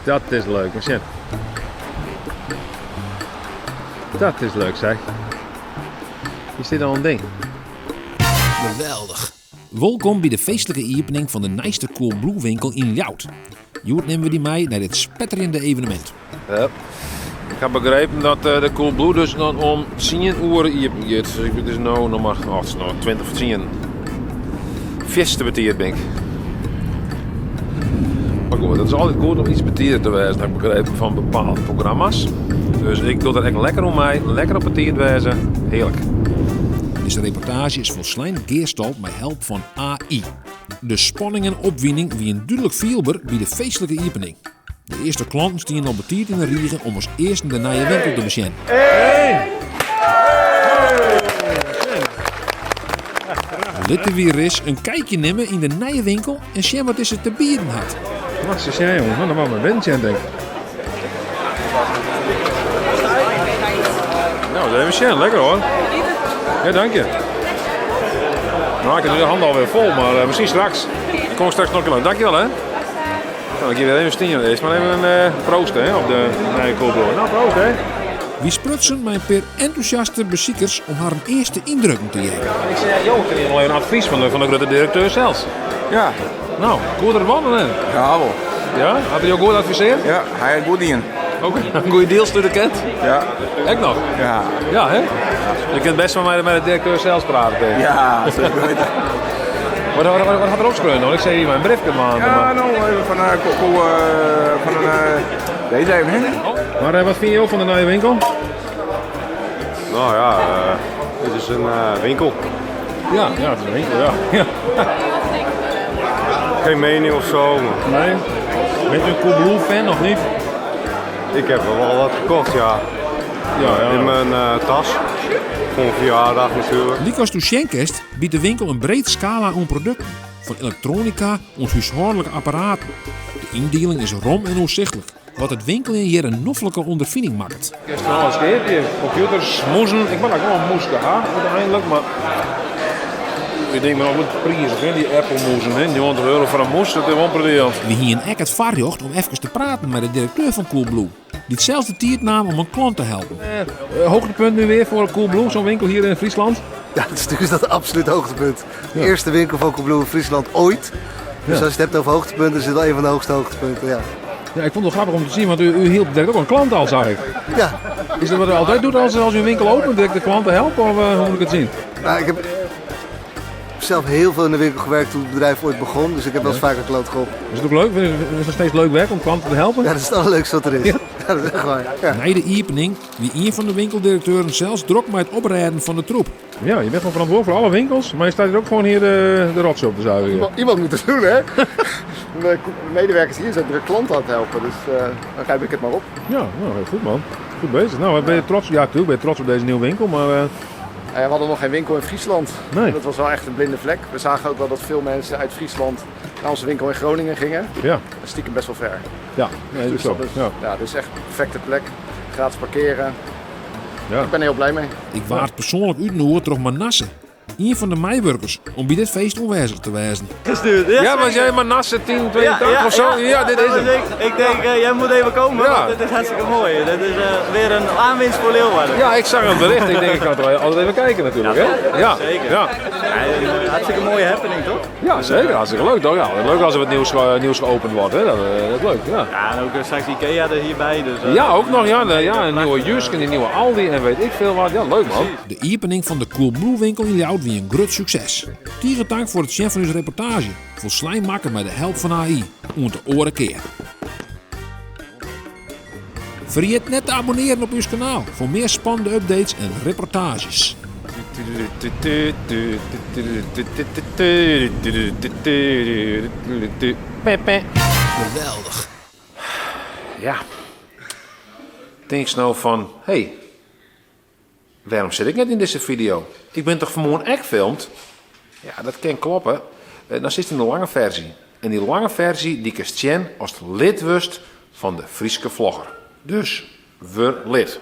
Dat is leuk, maar dat is leuk, zeg. Is dit al een ding? Geweldig. Welkom bij de feestelijke opening van de nieuwste Coolblue winkel in Ljouwert. Joert nemen we die mee naar dit spetterende evenement. Ja. Ik heb begrepen dat de Coolblue dus dan om 10 uur open gaat. Dus het is nu nog maar 20 voor 10. Festen betierd ben ik. Maar goed, het is altijd goed om iets betierd te wezen, heb ik begrepen, van bepaalde programma's. Dus ik doe dat echt lekker om mij, lekker op betierd wezen. Heerlijk. Deze reportage is volslijn geersteld met hulp van AI. De spanning en opwinding wie een duidelijk vielber bij de feestelijke opening. De eerste klanten stien al betierd in de riegen om als eerste de nieuwe winkel te bezinnen. Litten weer eens een kijkje nemen in de nieuwe winkel en zien wat is het te bieden had. Wat is jij, jongen? Dan mag mijn windje denk ik. Nou, dat is even lekker hoor. Ja, dank je. Nou, ik heb de hand alweer vol, maar misschien straks. Ik kom straks nog een keer. Dankjewel hè. Nou, ik geef weer even stien. Eerst maar even een proost hè, op de nieuwe Coolblue. Nou, proost hè. Wie sprutsen mijn per enthousiaste bezoekers om haar een eerste indrukken te geven. Ik zei, joh, ik heb nog even een advies van de grote directeur zelfs. Ja. Nou, goed er wandelen. Ja, wel. Ja? Had hij jou goed adviseerd? Ja, hij heeft goed in. Ook een goede dealstuur kent? Ja. Ik nog? Ja. Ja, hè? Je kunt best wel met de directeur zelfs praten. Tegen. Ja, zeker weten. Wat had er opgeschreven nog? Ik zei hier mijn briefje man. Ja, nou, even van deze even heen. Maar wat vind je ook van de nieuwe winkel? Nou ja, dit is een winkel. Ja, het is een winkel, ja. Geen mening of zo. Maar Nee? Bent u een Coolblue fan of niet? ik heb er wel wat gekocht, ja. Ja. In mijn tas. Voor een verjaardag natuurlijk. Likos to Schenkest biedt de winkel een breed scala aan producten. Van elektronica tot huishoudelijke apparaten. De indeling is rom en onzichtelijk. Wat het winkelen hier een noffelijke ondervinding maakt. Gisteren alles keer, computers, moezen. Ik ben ook wel een moes gehad uiteindelijk, maar... Ik denk maar nog wat prijzen, hè? Die Apple moezen, hè? Die 100 euro voor een moes, dat is wel briljant. We hier een het varjocht om even te praten met de directeur van Coolblue. Die hetzelfde tijd nam om een klant te helpen. Hoogtepunt nu weer voor Coolblue, zo'n winkel hier in Friesland. Ja, natuurlijk is dat het absoluut hoogtepunt. De eerste winkel van Coolblue in Friesland ooit. Dus als je het hebt over hoogtepunten, is het wel een van de hoogste hoogtepunten. Ja. Ja, ik vond het wel grappig om te zien, want u hielp direct ook een klant al, zag ik. Ja. Is dat wat u altijd doet als u een winkel opent, direct de klanten helpen, of hoe moet ik het zien? Nou, ik heb zelf heel veel in de winkel gewerkt toen het bedrijf ooit begon. Dus ik heb wel eens vaker klant geholpen. Is het ook leuk? Is het nog steeds leuk werk om klanten te helpen? Ja, dat is het allerleukste wat er is. Ja, dat is echt waar. Ja. Na de opening wie een van de winkeldirecteuren zelfs druk met het oprijden van de troep. Ja, je bent gewoon verantwoordelijk voor alle winkels, maar je staat hier ook gewoon hier de rots op te zuigen. Iemand moet het doen, hè? De medewerkers hier zijn de klanten aan het helpen. Dus dan grijp ik het maar op. Ja, nou, goed man. Goed bezig. Nou, ben je trots? Ja, natuurlijk ben je trots op deze nieuwe winkel, maar... We hadden nog geen winkel in Friesland. Nee. Dat was wel echt een blinde vlek. We zagen ook wel dat veel mensen uit Friesland naar onze winkel in Groningen gingen. Ja. Stiekem best wel ver. Ja, nee, dat is zo. dat is, Ja. ja, dit is echt een perfecte plek. Gratis parkeren. Ja. Ik ben er heel blij mee. Ik waard persoonlijk uitgenodigd door Manasse. Een van de meiburgers om bij dit feest aanwezig te wezen. Ja, was jij maar Nasse 10, 82 of zo? Ja, dit is het. Ik denk, jij moet even komen, Ja. want dit is hartstikke mooi. Dit is weer een aanwinst voor Leeuwarden. Ja, ik zag het bericht. Ik denk, ik kan er altijd even kijken natuurlijk. Hè? Ja, zeker. Ja. Een hartstikke mooie happening, toch? Ja, zeker. Hartstikke leuk toch? Ja, leuk als er wat nieuws geopend wordt. Hè? Dat is leuk. Ja. Ja, en ook straks Ikea er hierbij. Dus, Ja, ook nog. Ja, een nieuwe Jusk en een nieuwe Aldi en weet ik veel wat. Ja, leuk man. De opening van de Coolblue winkel in Ljouwert wie een groot succes. Tieren dank voor het chef van uw reportage. Volslijn maken met de help van AI. Om te oren keer. Vergeet net te abonneren op ons kanaal voor meer spannende updates en reportages. Geweldig. Ja. Denk nou van, hey, waarom zit ik net in deze video? Ik ben toch gewoon echt gefilmd? Ja, dat kan kloppen. Dan zit er een lange versie. En die lange versie die kent als het lidwust van de Frieske vlogger. Dus, we lid.